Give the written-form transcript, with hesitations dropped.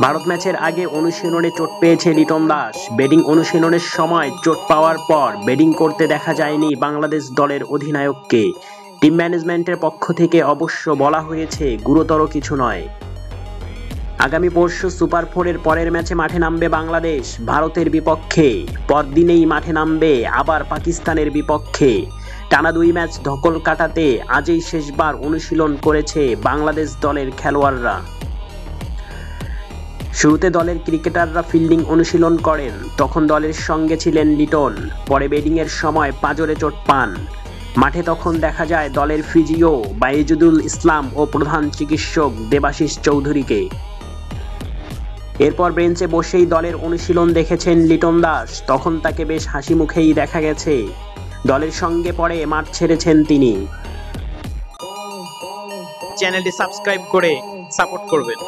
ভারত ম্যাচের আগে অনুশীলনে চোট পেয়েছে লিটন দাস। ব্যাটিং অনুশীলনের সময় চোট পাওয়ার পর ব্যাটিং করতে দেখা যায়নি বাংলাদেশ দলের অধিনায়ককে। টিম ম্যানেজমেন্টের পক্ষ থেকে অবশ্য বলা হয়েছে গুরুতর কিছু নয়। আগামী পরশু সুপার ফোরের পরের ম্যাচে মাঠে নামবে বাংলাদেশ ভারতের বিপক্ষে। পরদিনেই মাঠে নামবে আবার পাকিস্তানের বিপক্ষে। টানা 2 ম্যাচ ধকল কাটাতে আজই শেষবার অনুশীলন করেছে বাংলাদেশ দলের খেলোয়াড়রা। শুরুতে দলের ক্রিকেটাররা ফিল্ডিং অনুশীলন করেন, তখন দলের সঙ্গে ছিলেন লিটন। পরে ব্যাটিংয়ের সময় পাঁজরে চোট পান। মাঠে তখন দেখা যায় দলের ফিজিও বাইজুদুল ইসলাম ও প্রধান চিকিৎসক দেবাশিস চৌধুরীকে। এরপর বেঞ্চে বসেই দলের অনুশীলন দেখেছেন লিটন দাস। তখন তাকে বেশ হাসি মুখেই দেখা গেছে। দলের সঙ্গে পরে মাঠ ছেড়েছেন তিনি। চ্যানেলটি সাবস্ক্রাইব করে সাপোর্ট করবেন।